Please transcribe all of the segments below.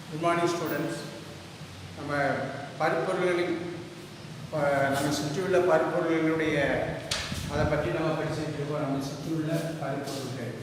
Good morning, students. நம்ம பருப்பொருள்களின் நம்ம சுற்றியுள்ள பருப்பொருள்களுடைய அதை பற்றி நம்ம படிச்சுட்டு இருக்கோம். நம்ம சுற்றியுள்ள பருப்பொருள்கள்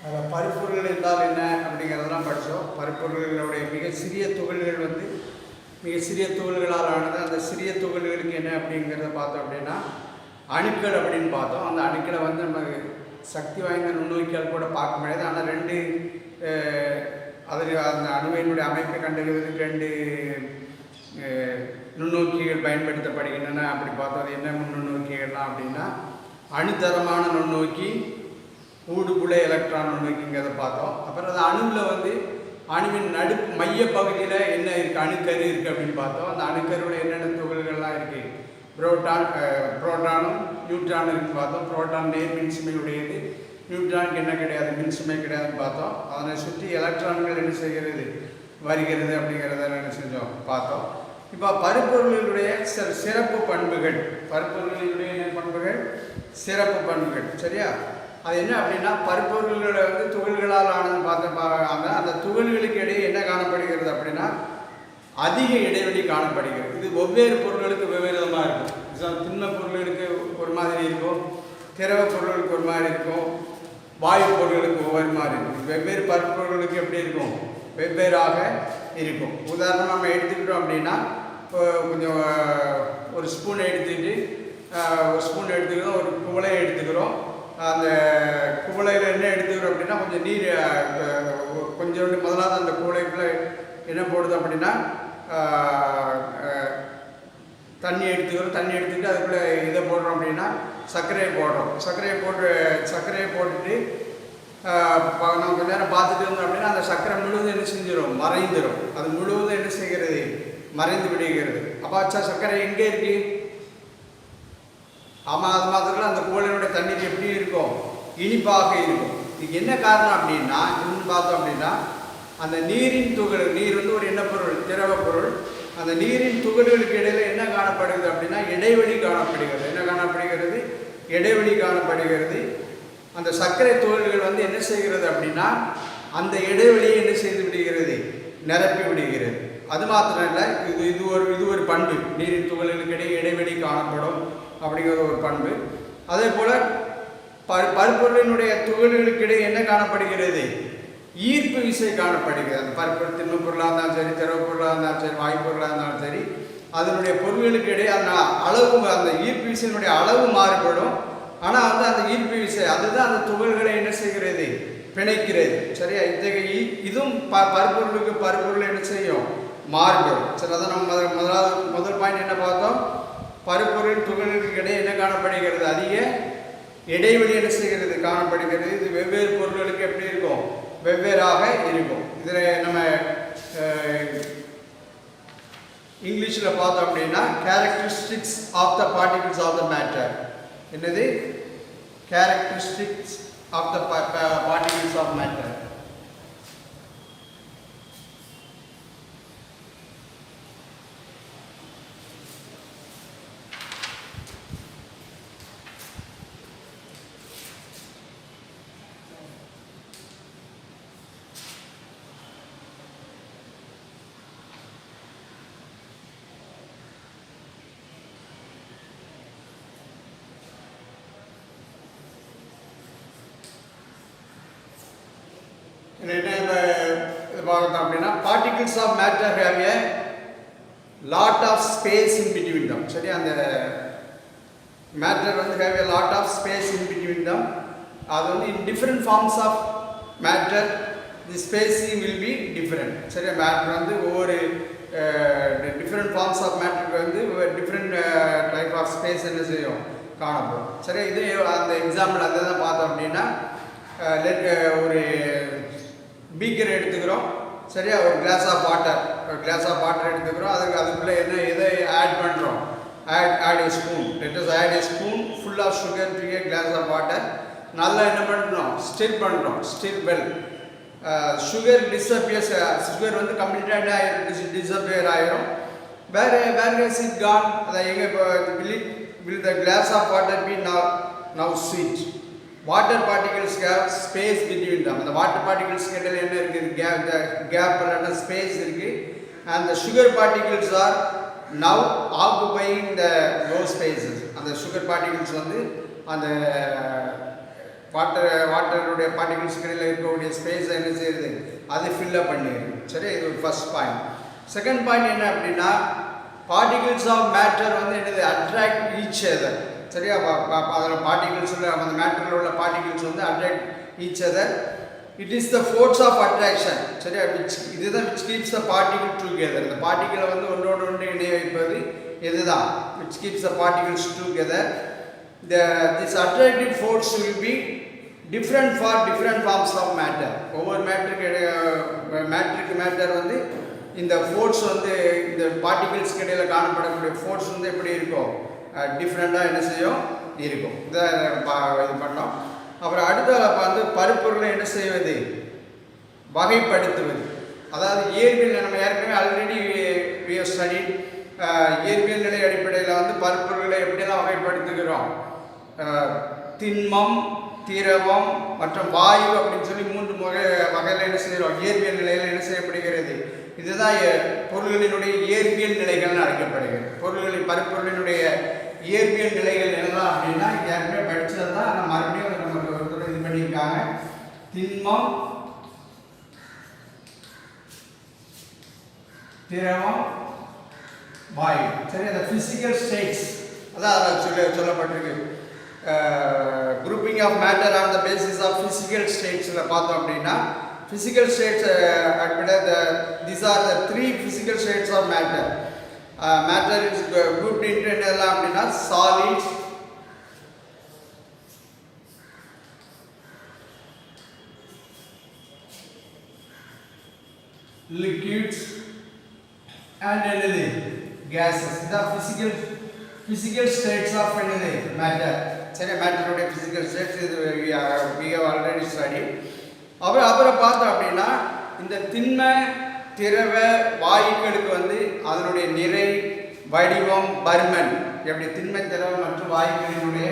அதில் பருப்பொருள்கள் என்றால் என்ன அப்படிங்கிறதெல்லாம் படித்தோம். பருப்பொருள்களுடைய மிக சிறிய துகள்கள் மிக சிறிய துகள்களால் ஆனது. அந்த சிறிய துகள்களுக்கு என்ன அப்படிங்கிறத பார்த்தோம் அப்படின்னா அணுக்கள் அப்படின்னு பார்த்தோம். அந்த அணுக்களை நம்ம சக்தி வாய்ந்த நுண்ணோக்கியால் கூட பார்க்க முடியாது. ஆனால் ரெண்டு அதில் அந்த அணுவினுடைய அமைப்பை கண்டறிவதற்கு ரெண்டு நுண்ணோக்கிகள் பயன்படுத்தப்படுகின்றன. அப்படி பார்த்தோம். அது என்ன நுண்ணோக்கிகள்லாம் அப்படின்னா அணுத்தரமான நுண்ணோக்கி, ஊடுபுல எலக்ட்ரான் நுண்ணோக்கிங்கிறத பார்த்தோம். அப்புறம் அது அணுவில் அணுவின் மைய பகுதியில் என்ன இருக்குது, அணுக்கரு இருக்குது அப்படின்னு பார்த்தோம். அந்த அணுக்கருவில் என்னென்ன துகள்கள்லாம் இருக்குது, புரோட்டானும் நியூட்ரானும் இருக்குன்னு பார்த்தோம். புரோட்டான் நேர் மின்சுமையுடையது, நியூட்ரானுக்கு என்ன கிடையாது, மின்சுமை கிடையாதுன்னு பார்த்தோம். அதனை சுற்றி எலக்ட்ரான்கள் என்ன செய்கிறது, வருகிறது அப்படிங்கிறத என்ன செஞ்சோம் பார்த்தோம். இப்போ பருப்பொருளுடைய சிறப்பு பண்புகள், பருப்பொருளுடைய பண்புகள், சிறப்பு பண்புகள், சரியா? அது என்ன அப்படின்னா பருப்பொருள்களை துகள்களால் ஆனது பார்த்தாங்க. அந்த துகள்களுக்கு இடையே என்ன காணப்படுகிறது அப்படின்னா அதிக இடைவெளி காணப்படுகிறது. இது வெவ்வேறு பொருள்களுக்கு வெவ்வேறு விதமாக இருக்கும். திண்ம பொருள்களுக்கு ஒரு மாதிரி இருக்கும், திரவ பொருள்களுக்கு ஒரு மாதிரி இருக்கும், வாயு பொருள்களுக்கு ஒவ்வொரு மாதிரி இருக்கும். வெவ்வேறு பருப்பொருள்களுக்கு எப்படி இருக்கும், வெவ்வேறாக இருக்கும். உதாரணம் நம்ம எடுத்துக்கிட்டோம் அப்படின்னா கொஞ்சம் ஒரு ஸ்பூன் எடுத்துக்கிறோம், ஒரு குவளையை எடுத்துக்கிறோம். அந்த குவளையில் என்ன எடுத்துக்கிறோம் அப்படின்னா கொஞ்சம் நீர், கொஞ்சோண்டு முதலாவது அந்த குவளைக்குள்ளே என்ன போடுது அப்படின்னா தண்ணி எடுத்துக்கிட்டு அதுக்குள்ளே இதை போடுறோம் அப்படின்னா சர்க்கரையை போடுறோம். சர்க்கரையை போட்டுட்டு நம்ம கொஞ்ச நேரம் பார்த்துட்டு இருந்தோம் அப்படின்னா அந்த சர்க்கரை முழுவதும் என்ன செஞ்சிடும், மறைந்துடும். அது முழுவதும் என்ன செய்கிறது, மறைந்து விடுகிறது. அப்போ ஆச்சா சர்க்கரை எங்கே இருக்கு? ஆமாம், அது மாத்திரம் அந்த குவளையினுடைய தண்ணீர் எப்படி இருக்கும், இனிப்பாக இருக்கும். இதுக்கு என்ன காரணம் அப்படின்னா இன்னும் பார்த்தோம் அப்படின்னா அந்த நீரின் துகள், நீர் ஒரு என்ன பொருள், திரவ பொருள். அந்த நீரின் துகள்களுக்கு இடையில என்ன காணப்படுகிறது அப்படின்னா இடைவெளி காணப்படுகிறது. என்ன காணப்படுகிறது, இடைவெளி காணப்படுகிறது. அந்த சர்க்கரை துகள்கள் என்ன செய்கிறது அப்படின்னா அந்த இடைவெளியை என்ன செய்து விடுகிறது, நிரப்பி விடுகிறது. அது மாத்திரம் இல்லை, இது ஒரு பண்பு. நீரின் துகள்களுக்கு இடையே இடைவெளி காணப்படும் அப்படிங்கிற ஒரு பண்பு. அதே போல் பருப்பொருளினுடைய துகள்களுக்கு இடையே என்ன காணப்படுகிறது, ஈர்ப்பு விசை காணப்படுகிறது. அந்த பருப்பொருள் திண்ம பொருளாக இருந்தாலும் சரி, திரவ பொருளாக இருந்தாலும் சரி, வாயு பொருளாக இருந்தாலும் சரி, அதனுடைய பொருள்களுக்கு இடையே அந்த அளவு, அந்த ஈர்ப்பு விசையினுடைய அளவு மாறுபடும். ஆனால் அந்த ஈர்ப்பு விசை அதுதான் அந்த துகள்களை என்ன செய்கிறது, பிணைக்கிறது. சரியா? இத்தகைய இதுவும் பருப்பொருள் என்ன செய்யும், மாறுபடும். சரி, அதான் நம்ம முதல் பாயிண்ட் என்ன பார்த்தோம், பருப்பொருள் துகள்களுக்கு இடையே என்ன காணப்படுகிறது, அதிக இடைவெளி என்ன செய்கிறது, காணப்படுகிறது. இது வெவ்வேறு பொருள்களுக்கு எப்படி இருக்கும், வெவ்வேறாக இருக்கும். இதில் நம்ம இங்கிலீஷில் பார்த்தோம் அப்படின்னா characteristics of the particles of the matter. என்னது, characteristics of the particles of matter. பார்த்தோம் அப்படின்னா particles of matter have a lot of space in between them. சரி, அந்த matter have a lot of space in between them. அது in different forms of matter the spacing will be different. சரி, matter ஒவ்வொரு different forms of மேட்டருக்கு different type of space என்ன செய்யும், காணப்படும். சரி, இது அந்த எக்ஸாம்பிள் அதை தான் பார்த்தோம் அப்படின்னா ஒரு பீக்கர் எடுத்துக்கிறோம். சரியா, ஒரு கிளாஸ் ஆஃப் வாட்டர் எடுத்துக்கிறோம். அதுக்குள்ளே எதை ஆட் பண்ணுறோம், add a spoon. Let us add a spoon full of sugar to a glass of water. நல்லா என்ன பண்ணுறோம், ஸ்டிர் பண்ணுறோம், stir well. Sugar disappears, sugar வந்து கம்ப்ளீட்டாக டிஸப்பியர் ஆயிரும். வேர் இஸ் இட் கான், அதை எங்கே இப்போ will the glass of water be now sweet. Water particles gap space between them. அந்த வாட்டர் பார்ட்டிகல்ஸ் இடையில என்ன இருக்குது, கேப் இல்லைன்னா ஸ்பேஸ் இருக்குது. And the sugar particles are now occupying the low spaces. அந்த சுகர் பார்ட்டிகல்ஸ் வந்து அந்த வாட்டருடைய பார்ட்டிகல்ஸ் இடையில இருக்கக்கூடிய ஸ்பேஸை என்ன செய்யுது, அது ஃபில்லப் பண்ணிடுது. சரி, இது ஒரு ஃபர்ஸ்ட் பாயிண்ட். செகண்ட் பாயிண்ட் என்ன அப்படின்னா, பார்ட்டிகல்ஸ் ஆஃப் மேட்டர் வந்து என்னது, அட்ராக்ட் ஈச் அதர். சரியா, அதில் பார்ட்டிகல்ஸில் அந்த மேட்டரில் உள்ள பார்ட்டிகல்ஸ் வந்து attract each other. It is the force of attraction. சரியா, இதுதான் which keeps the particle together. இந்த பார்ட்டிகளை வந்து ஒன்றோடு ஒன்று இணைய வைப்பது இதுதான், which keeps the particles together. This attractive force will be different for different forms of matter. ஒவ்வொரு மேட்டர் வந்து இந்த ஃபோர்ஸ் வந்து இந்த பார்ட்டிகல்ஸ்க்கு இடையில் காணப்படக்கூடிய ஃபோர்ஸ் வந்து எப்படி இருக்கும், டிஃப்ரெண்ட்டாக என்ன செய்யும் இருக்கும். இதை இது பண்ணோம். அப்புறம் அடுத்த வந்து பருப்பொருளை என்ன செய்வது, வகைப்படுத்துவது. அதாவது இயற்பியல் நம்ம ஏற்கனவே ஆல்ரெடி ஸ்டடி இயற்பியல் நிலை அடிப்படையில் வந்து பருப்பொருளை எப்படியெல்லாம் வகைப்படுத்துகிறோம், திண்மம், திரவம் மற்றும் வாயு அப்படின்னு சொல்லி 3 வகையில் என்ன செய்கிறோம், இயற்பியல் நிலையில் என்ன செய்யப்படுகிறது. இதுதான் பொருள்களினுடைய இயற்பியல் நிலைகள்னு அழைக்கப்படுகிறது. பருப்பொருளினுடைய இயற்பியல் நிலைகள் என்னலாம் அப்படின்னா, ஏற்கனவே படித்தது தான், ஆனால் மறுபடியும் நமக்கு ஒரு இது பண்ணியிருக்காங்க. திண்மம், திரவம், வாயு. சரி, அந்த ஃபிசிக்கல் ஸ்டேட்ஸ் அதான் சொல்லப்பட்டிருக்கு. Grouping of matter on the basis of physical ஸ்டேட்ஸில் பார்த்தோம் அப்படின்னா, physical states these are the 3 physical states of matter. Matter is grouped into என்னெல்லாம் அப்படின்னா, solids, liquids and என்னது gases. The physical states of என்னது matter. சரி, மேட்டருடைய physical states இது we have already studied. அப்புறம் பார்த்தோம் அப்படின்னா, இந்த திண்ம, திரவ, வாயுக்களுக்கு வந்து அதனுடைய நிறை, வடிவம், பருமன், எப்படி திண்ம, திரவ மற்றும் வாயுக்களினுடைய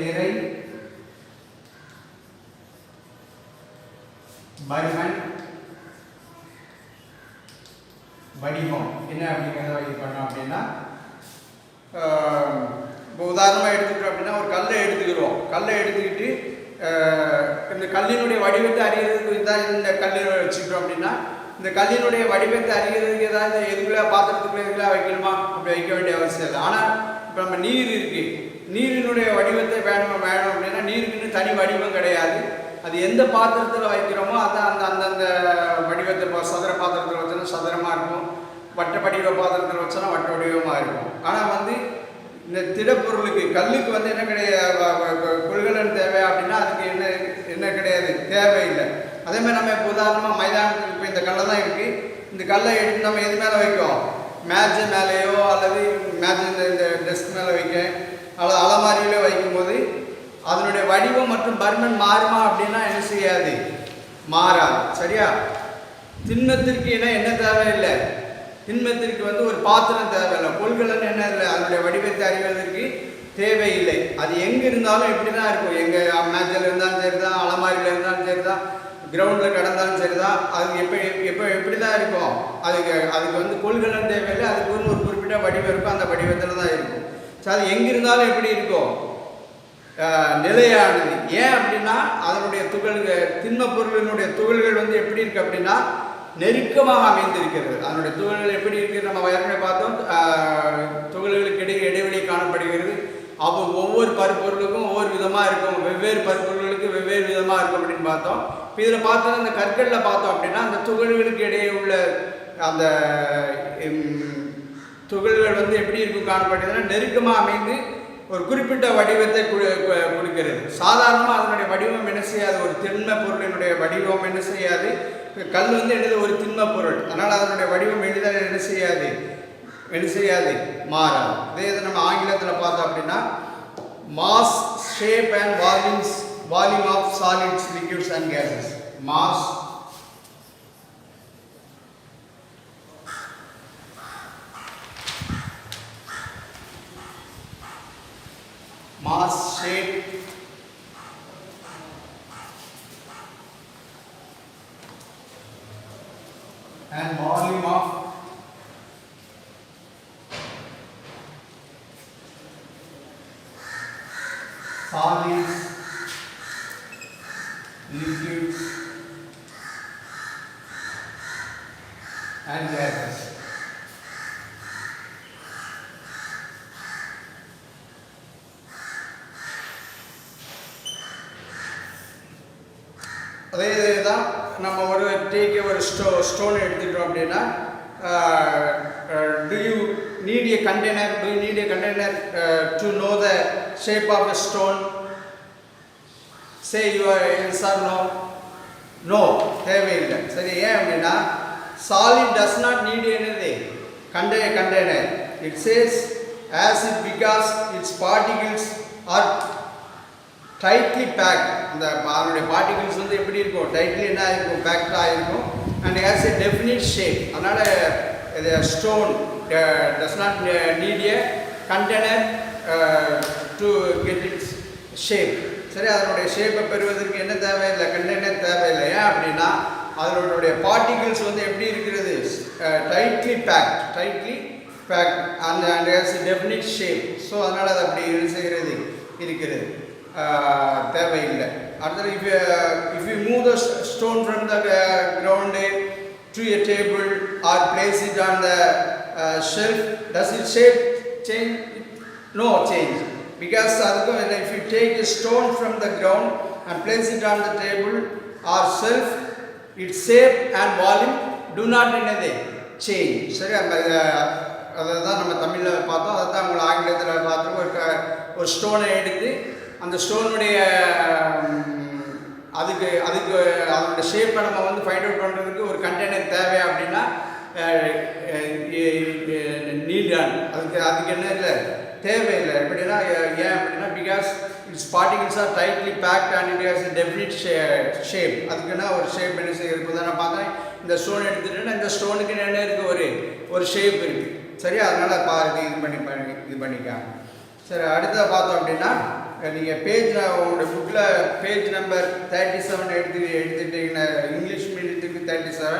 நிறை, பருமன், வடிவம் என்ன அப்படிங்கிறத இது பண்ணோம் அப்படின்னா, இப்போ உதாரணமாக எடுத்துக்கிட்டோம் அப்படின்னா, ஒரு கல்லை எடுத்துக்கிறோம். கல்லை எடுத்துக்கிட்டு இந்த கல்லினுடைய வடிவத்தை அறிகிறதுக்கு தான் இந்த கல்லை வச்சுக்கிறோம் அப்படின்னா, இந்த கல்லினுடைய வடிவத்தை அறிகிறதுக்கு ஏதாவது எதுக்குள்ளே பாத்திரத்துக்குள்ளே எதுக்குள்ளே வைக்கணுமா, அப்படி வைக்க வேண்டிய அவசியம் இல்லை. ஆனால் இப்போ நம்ம நீர் இருக்குது, நீரினுடைய வடிவத்தை வேணும் அப்படின்னா, நீருக்குன்னு தனி வடிவம் கிடையாது. அது எந்த பாத்திரத்தில் வைக்கிறோமோ அதை அந்தந்த வடிவத்தை, இப்போ சதுர பாத்திரத்தில் வச்சோன்னா சதுரமாக இருக்கும், வட்ட வடிவ பாத்திரத்தில் வச்சோன்னா வட்ட வடிவமாக இருக்கும். ஆனால் வந்து இந்த திடப்பொருளுக்கு, கல்லுக்கு வந்து என்ன கிடையாது, கொள்கலன் தேவை அப்படின்னா அதுக்கு என்ன கிடையாது, தேவையில்லை. அதேமாதிரி நம்ம இப்போ உதாரணமாக மைதானத்துக்கு இப்போ இந்த கல்லை தான் இருக்குது, இந்த கல்லை எடுத்து நம்ம எது மேலே வைக்கும், மேட்சு மேலேயோ அல்லது மேட்ச் இந்த டெஸ்க் மேலே வைக்க அல்லது அலமாரியிலே வைக்கும்போது அதனுடைய வடிவம் மற்றும் பருமன் மாறுமா அப்படின்னா என்ன செய்யாது, மாறாது. சரியா, திண்மத்திற்கு என்ன தேவையில்லை, திண்மத்திற்கு வந்து ஒரு பாத்திரம் தேவையில்லை, கொள்கலன் என்ன இல்லை, அதனுடைய வடிவத்தை அறிவதற்கு தேவையில்லை. அது எங்கே இருந்தாலும் எப்படி தான் இருக்கும், எங்கள் மேட்சில் இருந்தாலும் சரி தான், அலமாரியில் இருந்தாலும் சரி தான், கிரவுண்டில் கிடந்தாலும் சரி தான், அது எப்படி தான் இருக்கும், அதுக்கு வந்து கொள்கலன் தேவையில்லை, அதுக்கு வந்து ஒரு குறிப்பிட்ட வடிவம் இருக்கும், அந்த வடிவத்தில் தான் இருக்கும். ஸோ அது எங்கிருந்தாலும் எப்படி இருக்கும், நிலையானது. ஏன் அப்படின்னா அதனுடைய துகள்கள், திண்ம பொருளினுடைய துகள்கள் வந்து எப்படி இருக்கு அப்படின்னா நெருக்கமாக அமைந்திருக்கிறது. அதனுடைய துகள்கள் எப்படி இருக்கு நம்ம ஏற்கனவே பார்த்தோம், துகள்களுக்கு இடையே இடைவெளி காணப்படுகிறது. அப்போ ஒவ்வொரு பருப்பொருளுக்கும் ஒவ்வொரு விதமாக இருக்கும், வெவ்வேறு பருப்பொருளுக்கு வெவ்வேறு விதமாக இருக்கும் அப்படின்னு பார்த்தோம். இப்போ இதில் பார்த்தோம், அந்த கற்களில் பார்த்தோம் அப்படின்னா அந்த துகள்களுக்கு இடையே உள்ள அந்த துகள்கள் வந்து எப்படி இருக்கும் காணப்படுகிறதுனா நெருக்கமாக அமைந்து ஒரு குறிப்பிட்ட வடிவத்தை கொடுக்கிறது. சாதாரணமாக அதனுடைய வடிவம் என்ன செய்யாது, ஒரு திண்ம பொருளினுடைய வடிவம் என்ன செய்யாது, கல் வந்து என்னது ஒரு திண்ம பொருள், அதனால் அதனுடைய வடிவம் எளிதாக என்ன செய்யாது மாறாது. இதே இதை நம்ம ஆங்கிலத்தில் பார்த்தோம் அப்படின்னா mass, shape and volume of solids, liquids and gases. mass, shape and volume of solids, liquids and gases. அதே தான் நம்ம ஒரு ஸ்டோன் எடுத்துக்கிட்டோம் அப்படின்னா do you need a container to know the shape of a stone? Say your yes or no தேவையில்லை. சரி, ஏன் அப்படின்னா solid does not need anything container. It says as it because its particles are tightly packed. அந்த அதனுடைய particles வந்து எப்படி இருக்கும், tightly என்ன ஆகிருக்கும், பேக்டாக இருக்கும். And has a definite shape. அதனால் stone does not need a container to get its shape. சரி, அதனுடைய ஷேப்பை பெறுவதற்கு என்ன தேவையில்லை, கண்டெய்னர் தேவையில்லை. ஏன் அப்படின்னா அதனுடைய பார்ட்டிகிள்ஸ் வந்து எப்படி இருக்கிறது, tightly packed and has a definite shape. So அதனால் அது அப்படி என்ன செய்கிறது இருக்கிறது, தேவையில்லை. அடுத்தது if you move the stone from the ground to a table or place it on the shelf, does its shape change? No change, because if you take a stone from the ground and place it on the table or shelf, its shape and volume do not change. சரி, அதை தான் நம்ம தமிழில் பார்த்தோம், அதை தான் உங்களை ஆங்கிலத்தில் பார்த்தோம். ஒரு ஸ்டோனை எடுத்து அந்த ஸ்டோனுடைய அதுக்கு அதனுடைய ஷேப்பை நம்ம வந்து ஃபைண்ட் அவுட் பண்ணுறதுக்கு ஒரு கண்டெய்னர் தேவை அப்படின்னா நீடான் அதுக்கு என்ன இல்லை, தேவையில்லை. எப்படின்னா ஏன் அப்படின்னா because its particles are tightly packed and it has a definite shape. அதுக்குன்னா ஒரு ஷேப் என்ன செய்ய இருக்குது. நான் பார்த்தேன் இந்த ஸ்டோன் எடுத்துட்டேன்னா இந்த ஸ்டோனுக்கு என்ன இருக்குது, ஒரு ஷேப் இருக்குது. சரியா, அதனால் இது பண்ணிக்காங்க. சரி, அடுத்ததை பார்த்தோம் அப்படின்னா நீங்கள் உங்களோட புக்கில் பேஜ் நம்பர் 37 எடுத்துக்கிட்டீங்கன்னா இங்கிலீஷ் மீடியத்துக்கு 37,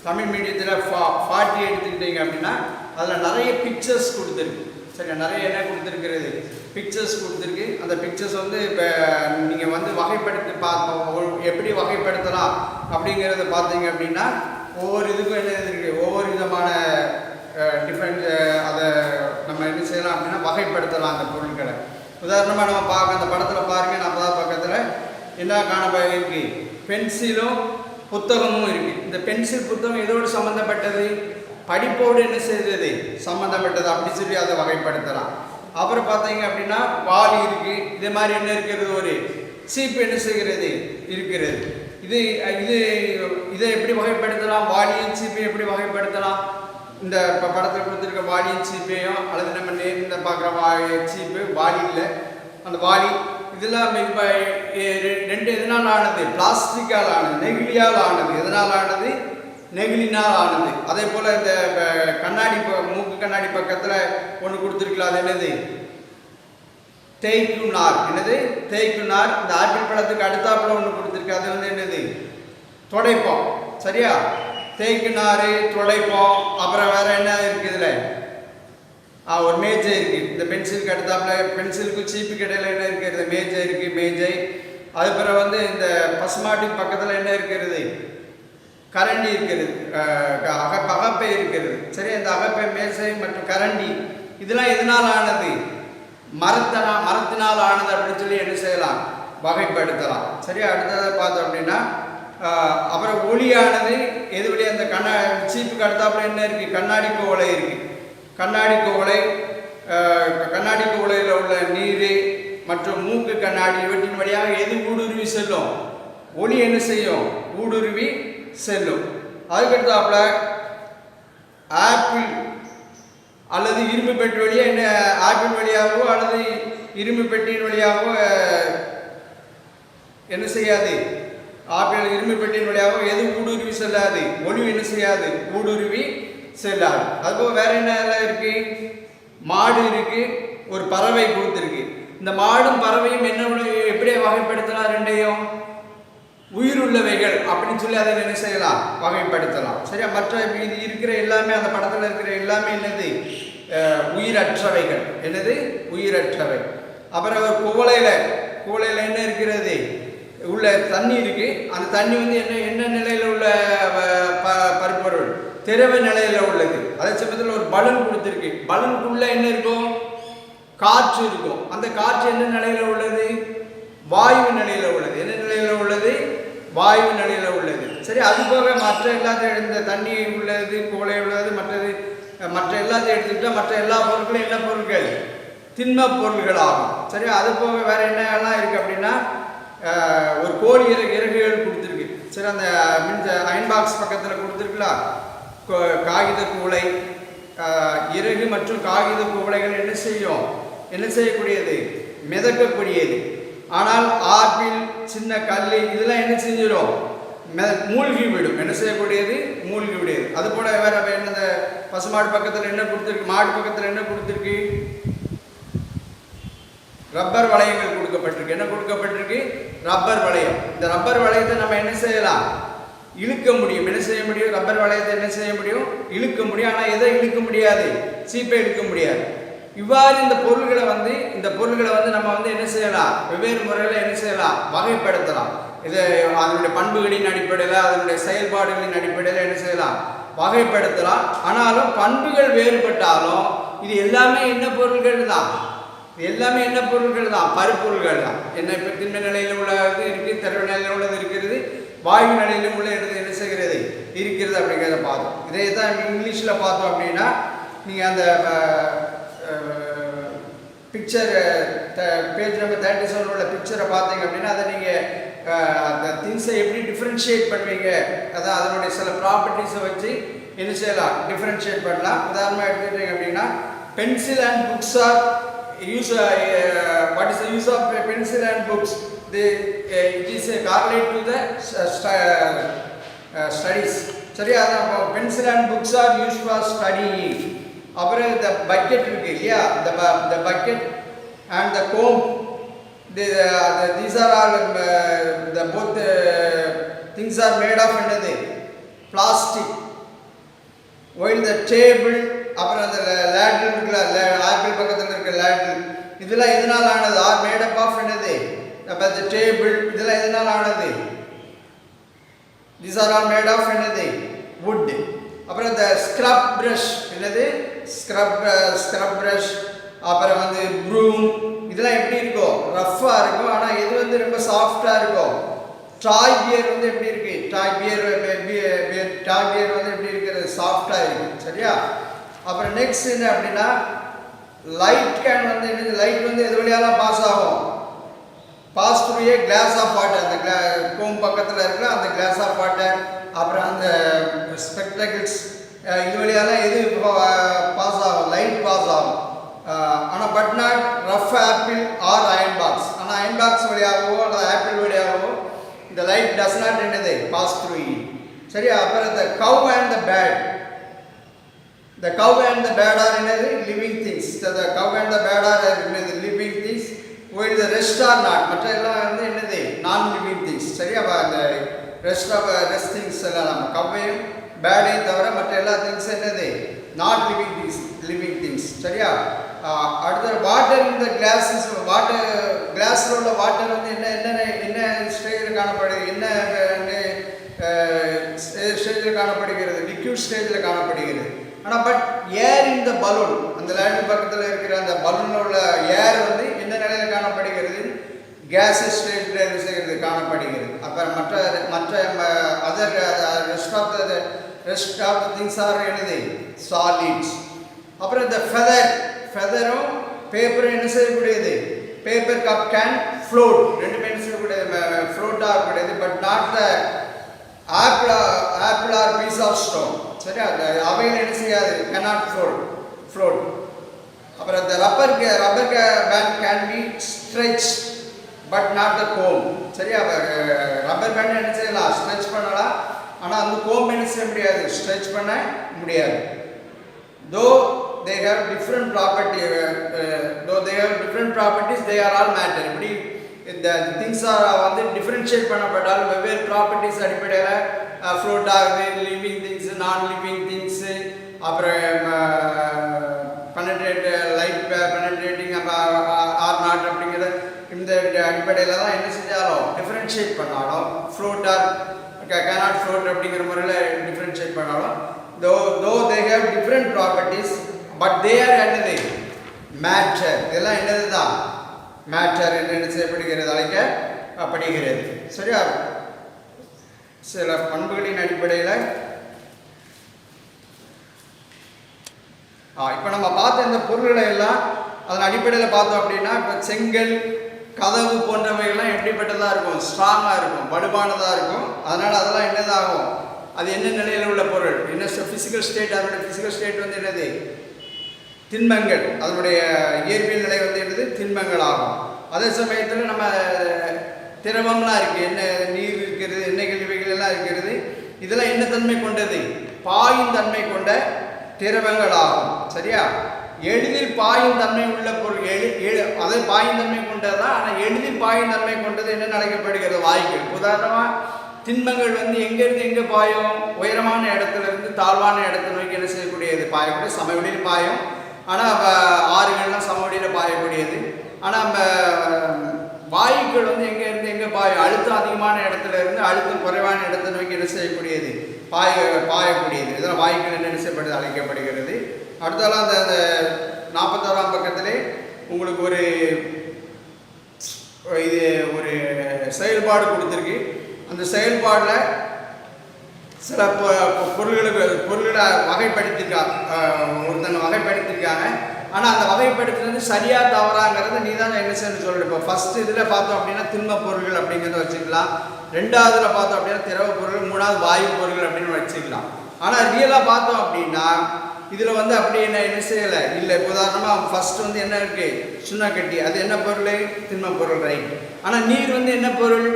தமிழ் மீடியத்தில் 40 எடுத்துக்கிட்டீங்க அப்படின்னா அதில் நிறைய பிக்சர்ஸ் கொடுத்துருக்கு. சரி, நிறைய என்ன கொடுத்துருக்கிறது, பிக்சர்ஸ் கொடுத்துருக்கு. அந்த பிக்சர்ஸ் வந்து இப்போ நீங்கள் வந்து வகைப்படுத்தி எப்படி வகைப்படுத்தலாம் அப்படிங்கிறத பார்த்தீங்க அப்படின்னா ஒவ்வொரு இதுக்கும் என்ன இருக்குது, ஒவ்வொரு விதமான டிஃப்ரெண்ட் அதை நம்ம என்ன செய்யலாம் அப்படின்னா வகைப்படுத்தலாம் அந்த பொருட்களை. உதாரணமாக நம்ம பார்க்க அந்த படத்தில் பாருங்கள், நம்ம தான் பக்கத்தில் என்ன காணப்போயிருக்கு, பென்சிலும் புத்தகமும் இருக்குது. இந்த பென்சில் புத்தகம் எதோடு சம்மந்தப்பட்டது, படிப்போடு என்ன செய்கிறது சம்மந்தப்பட்டது, அப்படி சொல்லி அதை வகைப்படுத்தலாம். அப்புறம் பார்த்தீங்க அப்படின்னா வாலி இருக்குது. இதே மாதிரி என்ன இருக்கிறது, ஒரு சீப்பு என்ன செய்கிறது இருக்கிறது. இதை எப்படி வகைப்படுத்தலாம், வாலியும் சீப்பையும் எப்படி வகைப்படுத்தலாம். இந்த இப்போ படத்தில் கொடுத்துருக்க வாலியின் சீப்பையும் அல்லது நம்ம நேரில் பார்க்குற சீப்பு வாலி இல்லை, அந்த வாலி இதெல்லாம் இப்போ ரெண்டு எதனால் ஆனது, பிளாஸ்டிக்கால் ஆனது, நெகிழியால் ஆனது. எதனால் ஆனது, நெகிழினால் ஆனது. அதே போல் இந்த கண்ணாடி மூக்கு கண்ணாடி பக்கத்தில் ஒன்று கொடுத்துருக்கலாம், அது என்னது, தேய்க்கும் நார். தேய்க்கும் நார். இந்த ஆப்பிள் பழத்துக்கு அடுத்தாப்பில் ஒன்று கொடுத்துருக்கு, அது வந்து என்னது, துடைப்போம். சரியா, தேய்க்கு நார், துடைப்போம். அப்புறம் வேறு என்ன இருக்குது இதில், ஒரு மேஜை இருக்குது. இந்த பென்சிலுக்கு அடுத்தாப்பில் பென்சிலுக்கு சீப்பு கடையில் என்ன இருக்கிறது, மேஜை இருக்குது, மேஜை. அதுக்கப்புறம் வந்து இந்த பசுமாட்டுக்கு பக்கத்தில் என்ன இருக்கிறது, கரண்டி இருக்கிறது, அகப்பை இருக்கிறது. சரி, இந்த அகப்பை, மேசை மற்றும் கரண்டி இதெல்லாம் எதனால் ஆனது, மரத்தினால் ஆனது அப்படின்னு சொல்லி என்ன செய்யலாம், வகைப்படுத்தலாம். சரி, அடுத்ததை பார்த்தோம் அப்படின்னா அப்புறம் ஒளியானது எது வழியாக அந்த சீப்புக்கு அடுத்தாப்புல என்ன இருக்குது, கண்ணாடி கோவலை இருக்குது. கண்ணாடி கோவலை கண்ணாடி குவளையில் உள்ள நீர் மற்றும் மூக்கு கண்ணாடி இவற்றின் வழியாக எது ஊடுருவி செல்லும்? ஒளி என்ன செய்யும்? ஊடுருவி செல்லும். அதுக்கடுத்தாப்புல ஆப்பிள் அல்லது இரும்பு பெட்டி வழியாக என்ன ஆப்பிள் வழியாகவோ அல்லது இரும்பு பெட்டியின் வழியாகவோ என்ன செய்யாது? ஆப்பிள் இரும்பு பெட்டியின் வழியாகவோ எது ஊடுருவி செல்லாது? ஒளி என்ன செய்யாது? ஊடுருவி செல்லாது. அதுபோல் வேற என்ன இருக்கு? மாடு இருக்கு, ஒரு பறவை கொடுத்துருக்கு. இந்த மாடும் பறவையும் என்ன எப்படியே வகைப்படுத்தலாம்? ரெண்டையும் உயிருள்ளவைகள் அப்படின்னு சொல்லி அதை என்ன செய்யலாம்? வகைப்படுத்தலாம். சரியா? மற்ற இது இருக்கிற எல்லாமே, அந்த படத்தில் இருக்கிற எல்லாமே என்னது? உயிரற்றவைகள். என்னது? உயிரற்றவை. அப்புறம் ஒரு குவளையில் என்ன இருக்கிறது? உள்ள தண்ணி இருக்கு. அந்த தண்ணி வந்து என்ன நிலையில் உள்ள பருப்பொருள்? திரவ நிலையில் உள்ளது. அதே சமயத்தில் ஒரு பலூன் கொடுத்துருக்கு. பலூனுக்குள்ள என்ன இருக்கும்? காற்று இருக்கும். அந்த காற்று என்ன நிலையில் உள்ளது? வாயு நிலையில் உள்ளது. என்ன நிலையில் உள்ளது? வாயு நிலையில் உள்ளது. சரி, அது போக மற்ற எல்லாத்தையும் இந்த தண்ணி உள்ளது, குவளை உள்ளது, மற்ற எல்லாத்தையும் எடுத்துக்கிட்டால் மற்ற எல்லா பொருட்களும் என்ன பொருட்கள்? திண்ம பொருள்கள் ஆகும். சரி, அது போக வேற என்னெல்லாம் இருக்கு அப்படின்னா ஒரு கோழி இறகுகள் கொடுத்துருக்கு. சரி, அந்த அயன் பாக்ஸ் பக்கத்தில் கொடுத்துருக்கலாம். காகித குவளை, இறகு மற்றும் காகித குவளைகள் என்ன செய்யும்? என்ன செய்யக்கூடியது? மிதக்கக்கூடியது. ஆனால் ஆப்பிள், சின்ன கல் இதெல்லாம் என்ன செஞ்சிடும்? மூழ்கி விடும். என்ன செய்யக்கூடியது? மூழ்கி விடுது. அது போல வேற என்ன பசுமாடு பக்கத்தில் என்ன கொடுத்துருக்கு? மாடு பக்கத்தில் என்ன கொடுத்துருக்கு? ரப்பர் வளையங்கள் கொடுக்கப்பட்டிருக்கு. என்ன கொடுக்கப்பட்டிருக்கு? ரப்பர் வளையம். இந்த ரப்பர் வளையத்தை நம்ம என்ன செய்யலாம்? இழுக்க முடியும். என்ன செய்ய முடியும்? ரப்பர் வளையத்தை என்ன செய்ய முடியும்? இழுக்க முடியும். ஆனால் எதை இழுக்க முடியாது? சீப்பை இழுக்க முடியாது. இவ்வாறு இந்த பொருள்களை வந்து நம்ம வந்து என்ன செய்யலாம்? வெவ்வேறு முறையில் என்ன செய்யலாம்? வகைப்படுத்தலாம். இதை அதனுடைய பண்புகளின் அடிப்படையில், அதனுடைய செயல்பாடுகளின் அடிப்படையில் என்ன செய்யலாம்? வகைப்படுத்தலாம். ஆனாலும் பண்புகள் வேறுபட்டாலும் இது எல்லாமே என்ன பொருள்கள் தான்? எல்லாமே என்ன பொருள்கள் தான்? பருப்பொருள்கள் தான். என்ன இப்போ திண்ம நிலையில் உள்ளது இருக்குது, திரவ நிலையில் உள்ளது இருக்கிறது, வாயு நிலையிலும் உள்ள என்ன செய்கிறது? இருக்கிறது அப்படிங்கிறத பார்த்தோம். இதை தான் இங்கிலீஷில் பார்த்தோம் அப்படின்னா நீங்கள் அந்த பிக்சர் பேஜ் நம்பர் 37 உள்ள பிக்சரை பார்த்தீங்க அப்படின்னா அதை நீங்கள் அந்த திங்ஸை எப்படி டிஃப்ரென்ஷியேட் பண்ணுவீங்க, அதான் அதனுடைய சில ப்ராப்பர்ட்டிஸை வச்சு என்ன செய்யலாம்? டிஃப்ரென்ஷியேட் பண்ணலாம். உதாரணமாக எடுத்துக்கிட்டீங்க அப்படின்னா pencil and books are use what is the use of pencil and books? It is a correlate to the studies. சரியா? pencil and books are used for studying. அப்புறம் the bucket இருக்கு இல்லையா? the bucket and the comb, these are all the both things are made of என்னது? plastic. while the table, அப்புறம் அந்த லேடில் இருக்குல்ல, apple பக்கத்தில் இருக்க லேடில், இதெல்லாம் எதனால் ஆனது? ஆர் மேடப் ஆஃப் என்னது? அப்போ இந்த டேபிள் இதெல்லாம் எதனால் ஆனது? these are all made of என்னது? wood. அப்புறம் இந்த ஸ்க்ரப் பிரஷ் என்னது? Scrub brush. அப்புறம் வந்து ப்ரூம், இதெல்லாம் எப்படி இருக்கும்? ரஃப்பாக இருக்கும். ஆனால் எது வந்து ரொம்ப சாஃப்டாக இருக்கும்? டாய் பியர் வந்து எப்படி இருக்கு? டாய் பியர் வந்து எப்படி இருக்கிறது? சாஃப்டாக இருக்கு. சரியா? அப்புறம் நெக்ஸ்ட் என்ன அப்படின்னா லைட் கேன் வந்து என்னது? லைட் வந்து எது வழியாலாம் பாஸ் ஆகும்? Pass through a glass of water. அந்த கோம் பக்கத்தில் இருக்கிற அந்த கிளாஸ் ஆஃப் வாட்டர், அப்புறம் அந்த ஸ்பெக்டகிள்ஸ், இது வழியாலாம் எது பாஸ் ஆகும்? லைட் பாஸ் ஆகும். ஆனால் but not rough apple or iron box. ஆனால் அயன் பாக்ஸ் வழியாகவோ அல்லது ஆப்பிள் வழியாகவோ இந்த லைட் டஸ் நாட் என்னது? Pass through it. சரியா? அப்புறம் இந்த cow and the bat. The cow and the bad are என்னது? living things. So the cow and the bad are என்னது? living things, while the rest are not. மற்ற எல்லாம் வந்து என்னது? non living things. சரியா? அந்த rest things எல்லாம் நம்ம கவ்வையும் பேடையும் தவிர மற்ற எல்லா திங்ஸ் என்னது? not living things. சரியா? அடுத்த வாட்டர் இந்த கிளாஸஸ், வாட்டர் கிளாஸில் உள்ள வாட்டர் வந்து என்ன ஸ்டேஜில் காணப்படுது? என்ன ஸ்டேஜில் காணப்படுகிறது? லிக்விட் ஸ்டேஜில் காணப்படுகிறது. ஆனால் பட் ஏர் இந்த பலூன், அந்த லேண்ட் பக்கத்தில் இருக்கிற அந்த பலூனில் உள்ள ஏர் வந்து என்ன நிலையில் காணப்படுகிறது? கேஸ் ஸ்டேஜில் என்ன செய்கிறது? காணப்படுகிறது. அப்புறம் மற்ற other rest of the things are என்னது? சாலிட்ஸ். அப்புறம் இந்த ஃபெதரும் பேப்பரும் என்ன செய்யக்கூடியது, பேப்பர் கப் கேன் ஃப்ளோட், ரெண்டுமே என்ன செய்யக்கூடியது, ஃப்ளோட் ஆகக்கூடியது. But not the apple or piece of stone. சரி, அந்த அவையில் என்ன செய்யாது, cannot float. அப்புறம் அந்த rubber band can be stretch but not the comb. சரியா, ரப்பர் பேண்ட் என்ன செய்யலாம், ஸ்ட்ரெச் பண்ணலாம், ஆனால் அந்த கோம் என்ன செய்ய முடியாது, ஸ்ட்ரெச் பண்ண முடியாது. தோ they have different properties, they are all matter. இப்படி இந்த திங்ஸ் வந்து டிஃபரன்ஷியேட் பண்ணப்பட்டாலும் வெவ்வேறு ப்ராப்பர்ட்டிஸ் அடிப்படையில் ஃப்ளோட் ஆகுது, லிவிங் திங்ஸ், நான் லிவிங் திங்ஸு, அப்புறம் லைட் பெனட்ரேட்டிங் ஆர் நாட் அப்படிங்கிற இந்த அடிப்படையில் தான் என்ன செஞ்சாலும் டிஃபரன்ஷியேட் பண்ணாலும் ஃப்ளோட் ஆர் cannot float அப்படிங்கிற முறையில் டிஃபரன்ஷியேட் பண்ணாலும் though they have different properties but they are என்னது, மேட்டர். இதெல்லாம் என்னது தான், மேட்டர் என்று என்ன செய்யப்படுகிறது, அழைக்கப்படுகிறது. சரியா, சில பண்புகளின் அடிப்படையில் இப்போ நம்ம பார்த்த இந்த பொருள்களை எல்லாம் அதன் அடிப்படையில் பார்த்தோம் அப்படின்னா, இப்போ செங்கல், கதவு போன்றவைகள்லாம் எப்படிப்பட்டதாக இருக்கும், ஸ்ட்ராங்காக இருக்கும், வலுவானதாக இருக்கும். அதனால் அதெல்லாம் என்னதாகும், அது என்ன நிலையில் உள்ள பொருள், என்ன ஃபிசிக்கல் ஸ்டேட், அதனுடைய ஃபிசிக்கல் ஸ்டேட் வந்து என்னது, திண்மங்கள். அதனுடைய இயற்பியல் நிலை வந்து என்னது, திண்மங்கள் ஆகும். அதே சமயத்தில் நம்ம திரவம்லாம் இருக்குது, என்ன நீர் இருக்கிறது, எண்ணெய் கழிவுகள் எல்லாம் இருக்கிறது, இதெல்லாம் என்ன தன்மை கொண்டது, பாயும் தன்மை கொண்ட திரவங்கள் ஆகும். சரியா, எளிதில் பாயும் தன்மை உள்ள பொருள் அதை பாயும் தன்மை கொண்டதுதான். ஆனால் எளிதில் பாயும் தன்மை கொண்டது என்ன அழைக்கப்படுகிறது, வாயுக்கள். உதாரணமாக திண்மங்கள் வந்து எங்கேருந்து எங்கே பாயும், உயரமான இடத்துல இருந்து தாழ்வான இடத்துல நோக்கி என்ன செய்யக்கூடியது, பாயக்கூடிய சமவெளியில் பாயும். ஆனால் ஆறுகள்லாம் சமவெளியில் பாயக்கூடியது. ஆனால் நம்ம வாயுக்கள் வந்து எங்கேருந்து எங்கே பாயும், அழுத்தம் அதிகமான இடத்துல இருந்து அழுத்தம் குறைவான இடத்தை நோக்கி என்ன செய்யக்கூடியது, பாயக்கூடியது. இதெல்லாம் வாயுக்கள் என்ன செய்யப்படுது, அழைக்கப்படுகிறது. அடுத்தாலும் அந்த 46ஆம் பக்கத்திலே உங்களுக்கு ஒரு செயல்பாடு கொடுத்துருக்கு. அந்த செயல்பாடில் சில பொருள்களை ஒருத்தனை வகைப்படுத்திருக்காங்க. ஆனால் அந்த வகைப்படுத்துறது சரியாக தவறாங்கிறத நீ தான் என்ன செய்யணும்னு சொல்லிட்டு. இப்போ ஃபஸ்ட்டு இதில் பார்த்தோம் அப்படின்னா திண்ம பொருள்கள் அப்படிங்கிறத வச்சுக்கலாம். ரெண்டாவதுல பார்த்தோம் அப்படின்னா திரவ பொருள், மூணாவது வாயு பொருள்கள் அப்படின்னு வச்சுக்கலாம். ஆனால் ரியலாக பார்த்தோம் அப்படின்னா இதில் வந்து அப்படி என்ன செய்யலை இல்லை. உதாரணமாக ஃபஸ்ட்டு வந்து என்ன இருக்குது, சுண்ணக்கட்டி, அது என்ன பொருள், திண்ம பொருள், ரைட். ஆனால் நீர் வந்து என்ன பொருள்,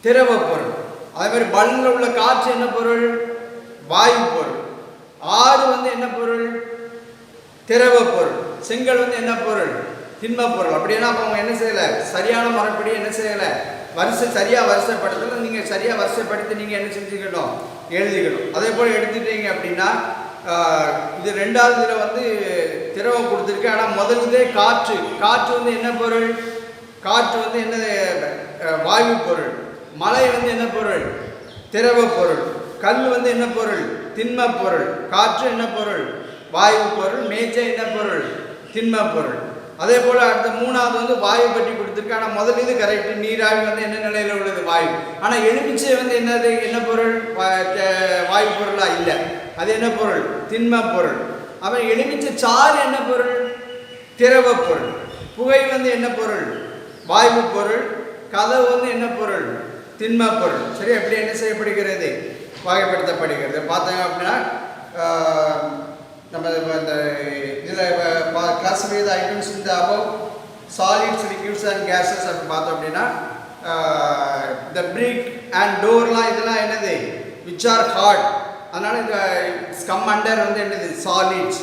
திரவ பொருள். அதே மாதிரி பலனில் உள்ள காற்று என்ன பொருள், வாயு பொருள். ஆறு வந்து என்ன பொருள், திரவ பொருள். செங்கல் வந்து என்ன பொருள், திண்ம பொருள். அப்படின்னா அப்போ அவங்க என்ன செய்யலை, சரியான முறைப்படி என்ன செய்யலை, சரியாக வரிசைப்படுத்தலை. நீங்கள் சரியாக வரிசைப்படுத்தி நீங்கள் என்ன செஞ்சுக்கணும், எழுதிக்கணும். அதே போல் எடுத்துட்டீங்க அப்படின்னா இது ரெண்டாவது இதில் வந்து திரவம் கொடுத்துருக்கு. ஆனால் முதல்ல காற்று வந்து என்ன பொருள், காற்று வந்து என்ன, வாயு பொருள். மழை வந்து என்ன பொருள், திரவ பொருள். கல் வந்து என்ன பொருள், திண்ம பொருள். காற்று என்ன பொருள், வாயு பொருள். மேஜை என்ன பொருள், திண்ம பொருள். அதே போல் அடுத்த மூணாவது வந்து வாயு பற்றி கொடுத்துருக்கு. ஆனால் முதல் இது கரெக்டு, நீராவி வந்து என்ன நிலையில் உள்ளது, வாயு. ஆனால் எலுமிச்சை வந்து என்னது, என்ன பொருள், வாயு பொருளா இல்லை, அது என்ன பொருள், திண்ம பொருள். அப்புறம் எலுமிச்சை சாறு என்ன பொருள், திரவ பொருள். புகை வந்து என்ன பொருள், வாயு பொருள். கதவு வந்து என்ன பொருள், திண்ம பொருள். சரி, எப்படி என்ன செய்யப்படுகிறது, வகைப்படுத்தப்படுகிறது. பார்த்தாங்க அப்படின்னா நம்ம இந்த இதில் கிளாஸிஃபை த ஐட்டம்ஸ் இந்த above solids, liquids and gases அப்படின்னு பார்த்தோம் அப்படின்னா இந்த பிரிக் அண்ட் டோர்லாம் இதெல்லாம் என்னது, விச் ஆர் ஹார்ட். அதனால் இந்த கம் அண்டர் வந்து என்னது, solids.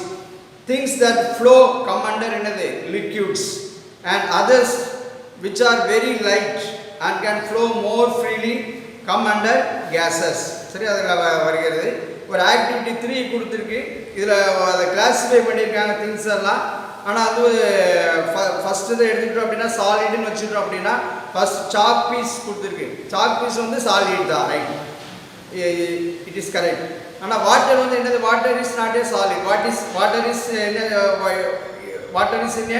Things that flow come under என்னது, liquids. And others which are very light and can flow more freely come under gases. சரி, அதில் வருகிறது. ஒரு ஆக்டிவிட்டி 3 கொடுத்துருக்கு. இதில் அதை கிளாஸிஃபை பண்ணியிருக்காங்க திங்ஸ் எல்லாம். ஆனால் அது ஃபஸ்ட்டு இதை எடுத்துக்கிட்டோம் அப்படின்னா சாலிட்னு வச்சுக்கிட்டோம் அப்படின்னா ஃபஸ்ட் சாக் பீஸ் கொடுத்துருக்கு. சாக் பீஸ் வந்து சாலிட் தான், ரைட், இட் இஸ் கரெக்ட். ஆனால் வாட்டர் வந்து என்னது, water is not a solid. Water is என்ன, வாட்டர் இஸ் இன்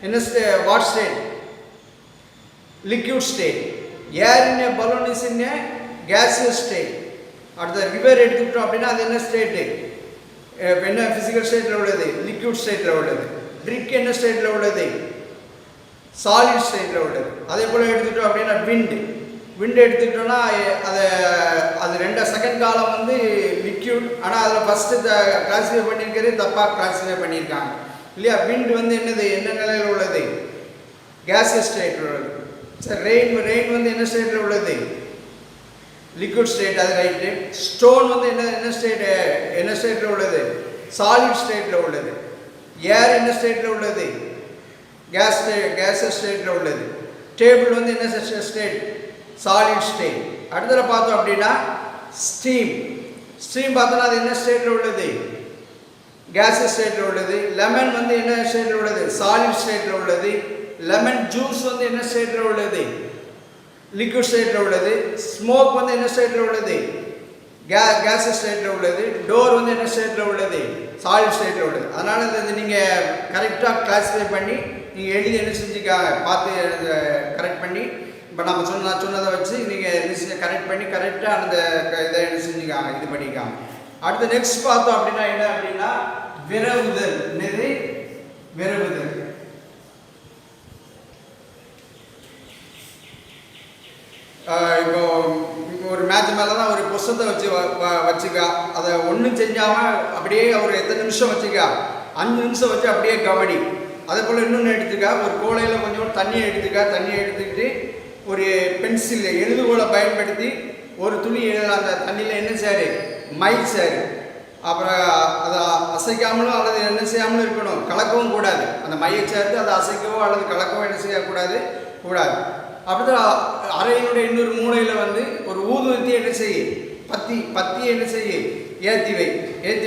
என்ன what state, liquid state. Air in a balloon is in a gaseous state. அடுத்த river எடுத்துக்கிட்டோம் அப்படின்னா அது என்ன ஸ்டேட்டு, என்ன ஃபிசிக்கல் ஸ்டேட்டில் உள்ளது? லிக்விட் ஸ்டேட்டில் உள்ளது. ட்ரிக் என்ன ஸ்டேட்டில் உள்ளது? சாலிட் ஸ்டேட்டில் உள்ளது. அதே போல் எடுத்துட்டோம் அப்படின்னா விண்டு எடுத்துக்கிட்டோன்னா அது 2 செகண்ட் காலம் வந்து லிக்யூட். ஆனால் அதில் ஃபஸ்ட்டு கிளாஸிஃபை பண்ணியிருக்கிறது தப்பாக கிளாஸிஃபை பண்ணியிருக்காங்க இல்லையா? விண்டு வந்து என்னது? என்ன நிலையில் உள்ளது? கேஸஸ் ஸ்டேட்டில் உள்ளது. சரி, ரெயின் வந்து என்ன ஸ்டேட்டில் உள்ளது? லிக்விட் ஸ்டேட், அது ரைட்டு. ஸ்டோன் வந்து என்ன ஸ்டேட்டில் உள்ளது? சாலிட் ஸ்டேட்டில் உள்ளது. ஏர் என்ன ஸ்டேட்டில் உள்ளது? கேஸஸ் ஸ்டேட்டில் உள்ளது. டேபிள் வந்து என்ன ஸ்டேட்? Solid state. அடுத்ததில் பார்த்தோம் அப்படின்னா ஸ்டீம் பார்த்தோன்னா அது என்ன ஸ்டேட்டில் உள்ளது? கேஸஸ் ஸ்டேட்டில் உள்ளது. லெமன் வந்து என்ன ஸ்டேட்டில் உள்ளது? சாலிட் ஸ்டேட்டில் உள்ளது. லெமன் ஜூஸ் வந்து என்ன ஸ்டேட்டில் உள்ளது? லிக்விட் ஸ்டேட்டில் உள்ளது. ஸ்மோக் வந்து என்ன ஸ்டேட்டில் உள்ளது? கேஸஸ் ஸ்டேட்டில் உள்ளது. டோர் வந்து என்ன ஸ்டேட்டில் உள்ளது? சாலிட் ஸ்டேட்டில் உள்ளது. அதனால் இது நீங்கள் கரெக்டாக கிளாஸிஃபை பண்ணி நீங்கள் எழுதி என்ன செஞ்சுக்காங்க, பார்த்து கரெக்ட் பண்ணி, இப்போ நம்ம சொன்னதை வச்சு நீங்கள் கரெக்ட் பண்ணி கரெக்டாக அந்த இதை என்ன செஞ்சுக்காங்க, இது பண்ணிக்காங்க. அடுத்து நெக்ஸ்ட் பார்த்தோம் அப்படின்னா என்ன அப்படின்னா விரவுதல். என்னது? விரவுதல். இப்போ ஒரு மேட்ச் மேலே தான் ஒரு புஸ்தத்தை வச்சுக்கா, அதை ஒன்றும் செஞ்சாமல் அப்படியே ஒரு எத்தனை நிமிஷம் வச்சுக்கா, 5 நிமிஷம் வச்சு அப்படியே கபடி. அதே போல் இன்னொன்று எடுத்துக்கா, ஒரு கோலையில் கொஞ்சம் தண்ணியை எடுத்துக்கிட்டு ஒரு பென்சில் எழுதுகோலை பயன்படுத்தி ஒரு துணி அந்த தண்ணியில் என்ன சேரு? மை சேரு. அப்புறம் அதை அசைக்காமலும் அல்லது என்ன செய்யாமலும் இருக்கணும், கலக்கவும் கூடாது. அந்த மையை சேர்த்து அதை அசைக்கவோ அல்லது கலக்கவோ என்ன செய்யக்கூடாது, கூடாது. அப்படிதான் அறையினுடைய இன்னொரு மூலையில் வந்து ஒரு ஊதுவத்தி என்ன செய்ய, பத்தி என்ன செய்ய, ஏற்றி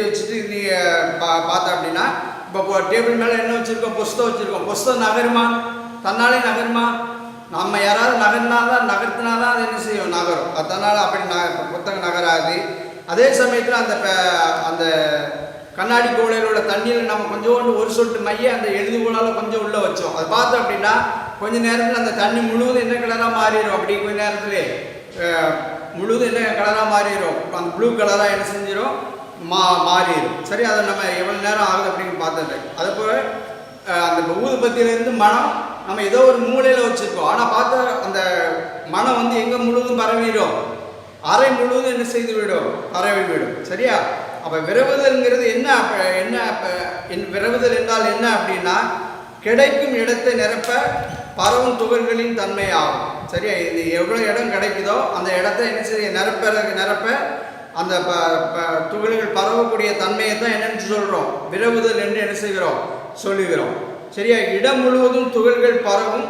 வச்சுட்டு நீங்கள் பார்த்தா அப்படின்னா, இப்போ டேபிள் மேலே என்ன வச்சுருக்கோம்? புஸ்தகம். புஸ்தகம் நகருமா? தன்னாலே நகருமா? நம்ம யாராவது நகர்த்தினாதான் அது என்ன செய்யும்? நகரும். அதனால் அப்படி புத்தகம் நகராது. அதே சமயத்தில் அந்த கண்ணாடி கோலையில் உள்ள தண்ணியில் நம்ம கொஞ்சோண்டு ஒரு சொட்டு மைய அந்த எழுதுகோளால் கொஞ்சம் உள்ளே வச்சோம். அதை பார்த்தோம் அப்படின்னா கொஞ்சம் நேரத்தில் அந்த தண்ணி முழுவதும் என்ன கலராக மாறிடும். அப்படி கொஞ்ச நேரத்தில் முழுவதும் என்ன கலராக மாறிடும்? அந்த ப்ளூ கலராக என்ன செஞ்சிடும்? மாறிடும். சரி, அதை நம்ம எவ்வளோ நேரம் ஆகுது அப்படின்னு பார்த்தது. அதுபோல் அந்த ஊதுபத்தியிலேருந்து மனம் நம்ம ஏதோ ஒரு மூலையில் வச்சுருக்கோம். ஆனால் பார்த்தா அந்த மனம் வந்து எங்கே முழுவதும் பரவிடும்? அறை முழுவதும் என்ன செய்து விடும்? பரவி விடும். சரியா? அப்போ விரவுதல்ங்கிறது என்ன விரவுதல் என்றால் என்ன அப்படின்னா கிடைக்கும் இடத்தை நிரப்ப பரவும் துகள்களின் தன்மை ஆகும். சரியா? இது எவ்வளோ இடம் கிடைக்குதோ அந்த இடத்த என்ன செய்ய நிரப்ப அந்த துகள்கள் பரவக்கூடிய தன்மையை தான் என்னென்னு சொல்கிறோம்? விரவுதல் என்று என்ன செய்கிறோம்? சொல்லுகிறோம். சரியா? இடம் முழுவதும் துகள்கள் பரவும்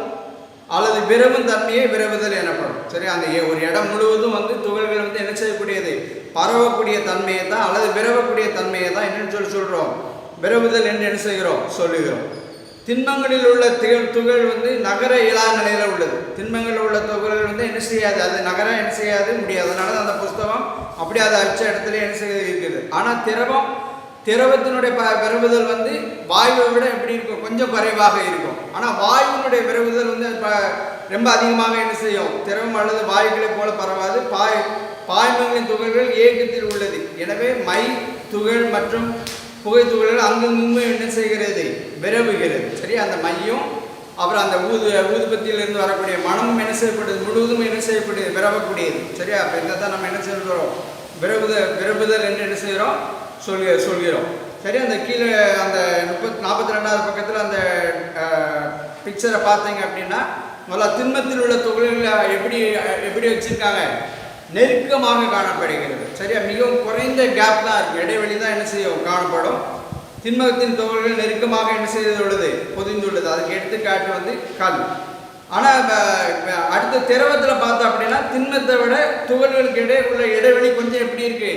அல்லது விரவும் தன்மையை விரவுதல் எனப்படும். சரி, அந்த ஒரு இடம் முழுவதும் வந்து துகள்கள் வந்து என்ன செய்யக்கூடியது? பரவக்கூடிய தன்மையை தான் அல்லது விரவக்கூடிய தன்மையை தான் என்னென்னு சொல்கிறோம்? விரவுதல் என்று என்ன செய்கிறோம்? சொல்லுகிறோம். திண்மங்களில் உள்ள துகள் வந்து நகர இயலா நிலையில் உள்ளது. திண்மங்களில் உள்ள துகள்கள் வந்து என்ன செய்யாது? அது நகர என்ன செய்யாது, முடியாது. அதனால அந்த புஸ்தகம் அப்படியே அதை அச்ச இடத்துல என்ன செய்ய இருக்குது. ஆனால் திரவத்தினுடைய விரவுதல் வந்து வாயுவை விட எப்படி இருக்கும்? கொஞ்சம் குறைவாக இருக்கும். ஆனால் வாயுவினுடைய விரவுதல் வந்து ரொம்ப அதிகமாக என்ன செய்யும்? திரவம் அல்லது வாயுக்களை போல பரவாது. பாய்மங்களின் துகள்கள் இயக்கத்தில் உள்ளது. எனவே மை துகள் மற்றும் புகை துகள்கள் அங்கங்கும் என்ன செய்கிறது? விரவுகிறது. சரி, அந்த மையம் அப்புறம் அந்த ஊதுபத்தியிலிருந்து வரக்கூடிய மனமும் என்ன செய்யப்படுது? முழுவதும் என்ன செய்யப்படுது? விரவக்கூடியது. சரியா? அப்போ இதை தான் நம்ம என்ன செய்கிறோம்? விரவுதல் என்று என்ன செய்கிறோம்? சொல்கிறோம். சரி, அந்த கீழே அந்த 42வது பக்கத்தில் அந்த பிக்சரை பார்த்தீங்க அப்படின்னா முதல்ல திண்மத்தில் உள்ள துகள்கள் எப்படி வச்சுருக்காங்க? நெருக்கமாக காணப்படுகிறது. சரியா? மிகவும் குறைந்த கேப் தான் இருக்கும், இடைவெளி தான் என்ன செய்யும்? காணப்படும். திண்மத்தின் துகள்கள் நெருக்கமாக என்ன செய்துள்ளது? பொதிந்துள்ளது. அதுக்கு எடுத்துக்காட்டு வந்து கல். ஆனால் அடுத்த திரவத்தில் பார்த்தோம் அப்படின்னா திண்மத்தை விட துகள்களுக்கு இடையே உள்ள இடைவெளி கொஞ்சம் எப்படி இருக்கு?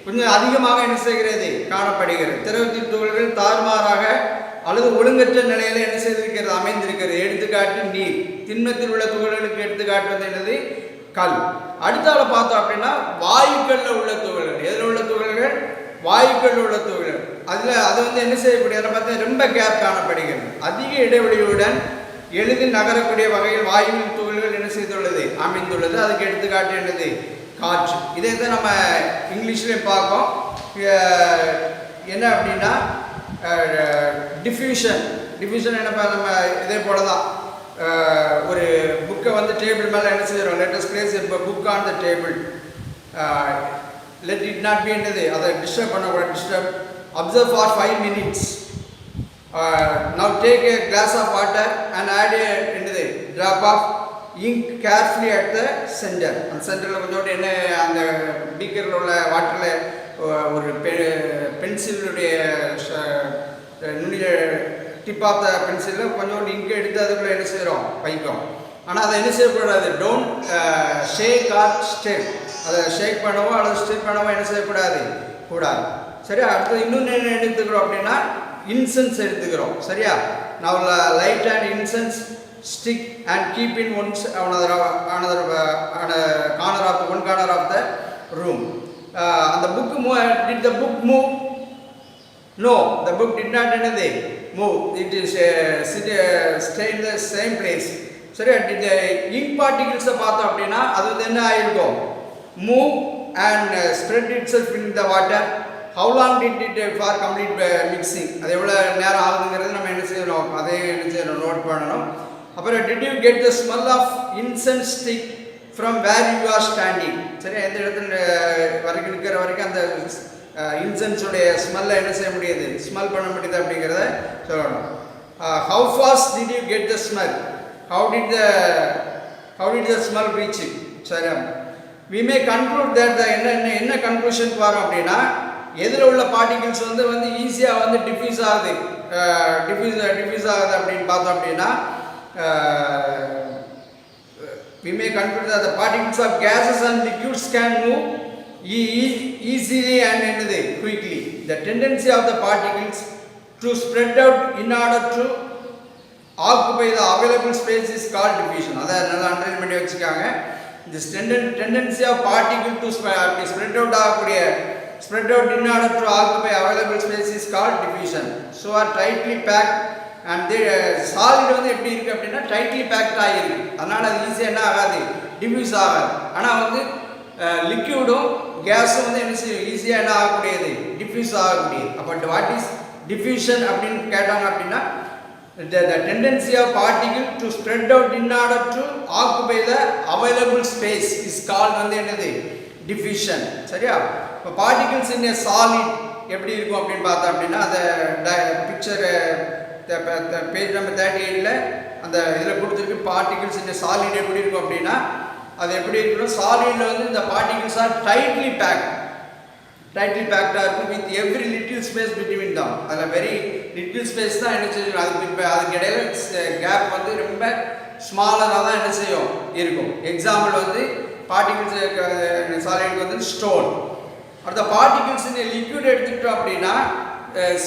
கொஞ்சம் அதிகமாக என்ன செய்கிறது? காணப்படுகிறது. திரவத்தின் துகள்கள் தாறுமாறாக அல்லது ஒழுங்கற்ற நிலையில் என்ன செய்திருக்கிறது? அமைந்திருக்கிறது. எடுத்துக்காட்டு நீர். திண்மத்தில் உள்ள துகள்களுக்கு எடுத்துக்காட்டு வந்து என்னது? கல். அடுத்தால பார்த்தோம் அப்படின்னா வாயுக்களில் உள்ள துகள்கள். எதில் உள்ள துகள்கள்? வாயுக்களில் உள்ள துகள்கள். அது வந்து என்ன செய்யக்கூடியது? பார்த்தா ரொம்ப கேப் காணப்படுகிறது. அதிக இடைவெளியுடன் எளிதில் நகரக்கூடிய வகையில் வாயுவின் துகள்கள் என்ன செய்துள்ளது? அமைந்துள்ளது. அதுக்கு எடுத்துக்காட்டு என்னது? காற்று. இதே தான் நம்ம இங்கிலீஷ்லேயும் பார்ப்போம். என்ன அப்படின்னா டிஃப்யூஷன். டிஃப்யூஷன் என்னப்பா, நம்ம இதே போல தான் ஒரு புக்கை வந்து டேபிள் மேலே என்ன செய்கிறோம், லெட் அஸ் பிளேஸ் இப்போ book on the table. Let it not be என்னது, அதை டிஸ்டர்ப் பண்ணக்கூடாது. Disturb. Observe for 5 minutes. Now take a glass of water and add a என்னது drop of ink carefully at the center. அந்த சென்டரில் கொஞ்சோண்டு என்ன, அந்த பீக்கரில் உள்ள வாட்டரில் ஒரு பென்சிலுடைய நுனிய டிப் ஆஃப் த பென்சிலில் கொஞ்சோண்டு இங்கு எடுத்து அதுக்குள்ளே என்ன செய்கிறோம், வைக்கிறோம். ஆனால் அதை என்ன செய்யக்கூடாது, டோன்ட் ஷேக் ஆர் ஸ்டெப். அதை ஷேக் பண்ணவோ அல்லது ஸ்டெப் பண்ணவோ என்ன செய்யக்கூடாது, கூடாது. சரியா? அடுத்து இன்னொன்று என்ன எடுத்துக்கிறோம் அப்படின்னா இன்சென்ஸ் எடுத்துக்கிறோம். சரியா? நான் light and incense stick and keep in one corner of the room. அந்த book did the book move? No, the book did not என்னது move. It is stay in the same place. சரியா? Ink பார்ட்டிகிள்ஸை பார்த்தோம் அப்படின்னா அது வந்து என்ன ஆகிருக்கும், move and spread itself in the water. How long did it for complete mixing, அது எவ்வளோ நேரம் ஆகுதுங்கிறது நம்ம என்ன செய்யணும், அதே என்ன செய்யணும், நோட் பண்ணணும். அப்புறம் did you get the smell of incense stick from where you are standing. சரியா? எந்த இடத்துல வரைக்கும் இருக்கிற வரைக்கும் அந்த இன்சென்ஸுடைய ஸ்மெல்லை என்ன செய்ய முடியுது, ஸ்மெல் பண்ண முடியுது அப்படிங்கிறத சொல்லணும். How fast did you get the smell, how did the smell reach it. சரி, we may conclude that the என்ன கன்க்ளூஷனுக்கு வரோம் அப்படின்னா, எதில் உள்ள பார்ட்டிகிள்ஸ் வந்து ஈஸியாக வந்து டிஃப்யூஸ் ஆகுது அப்படின்னு பார்த்தோம் அப்படின்னா, we may conclude that the particles of gases and liquids can move easily and என்னது quickly. The tendency of the particles to spread out in order to occupy the available space is called diffusion. அதை நல்லா underline பண்ணி வச்சுக்காங்க. This tendency of particle to spread out in order to occupy available space is called diffusion. So are tightly packed and the solid வந்து எப்படி இருக்கு அப்படின்னா tightly packed ஆகிருக்கு. அதனால அது ஈஸியாக என்ன ஆகாது, டிஃப்யூஸ் ஆகாது. ஆனால் வந்து லிக்யூடும் கேஸும் வந்து என்ன செய்யும், ஈஸியாக என்ன ஆகக்கூடியது, டிஃப்யூஸ் ஆகக்கூடியது. அப்போ வாட் இஸ் டிஃப்யூஷன் அப்படின்னு கேட்டாங்க அப்படின்னா, the tendency of particle to spread out in order to occupy the available space is called வந்து என்னது, diffusion. சரியா? இப்போ particles in a solid எப்படி இருக்கும் அப்படின்னு பார்த்தோம் அப்படின்னா, அந்த பிக்சர் பேஜ் நம்பர் 38ல அந்த இதில் கொடுத்துருக்கு. particles in a solid எப்படி இருக்கும் அப்படின்னா, அது எப்படி இருக்கணும், சாலிடில் வந்து இந்த particles are tightly packed இருக்கும் with every little space between them. அதில் வெரி லிட்டில் ஸ்பேஸ் தான் என்ன செய்யும், அதுக்கு இடையில கேப் வந்து ரொம்ப ஸ்மாலராக தான் என்ன செய்யும் இருக்கும். எக்ஸாம்பிள் வந்து பார்ட்டிகிள்ஸ் சாலிடுக்கு வந்து ஸ்டோன். அடுத்த பார்ட்டிகிள்ஸ் லிக்விட் எடுத்துக்கிட்டோம் அப்படின்னா,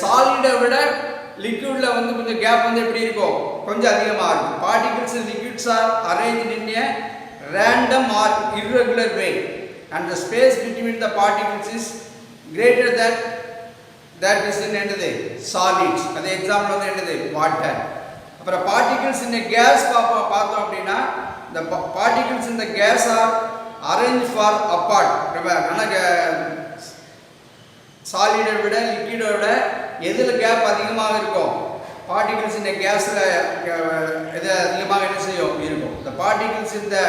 சாலிடை விட லிக்விடில் வந்து கொஞ்சம் கேப் வந்து எப்படி இருக்கும், கொஞ்சம் அதிகமாக இருக்கும். Particles liquids are arranged in a random or irregular way and the space between the particles is greater than that is in என்னது solids. அது எக்ஸாம்பிள் வந்து என்னது வாட்டர். அப்புறம் particles in a gas பார்த்தோம் அப்படின்னா, the particles in the gas are arranged for apart. ஆனால் சாலிடை விட லிக்விடை விட எதில் கேப் அதிகமாக இருக்கும், particles in a gasல எது அதிகமாக என்ன செய்யும் இருக்கும். The particles in the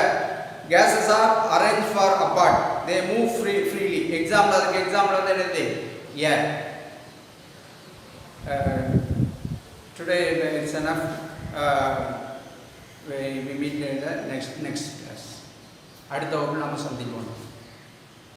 gases are arranged for apart. They move freely. Example, அதுக்கு எக்ஸாம்பிள் வந்து என்னது air. Today it's enough. We meet in the next class. அடுத்த வகுப்பில் நம்ம சந்திப்போம்.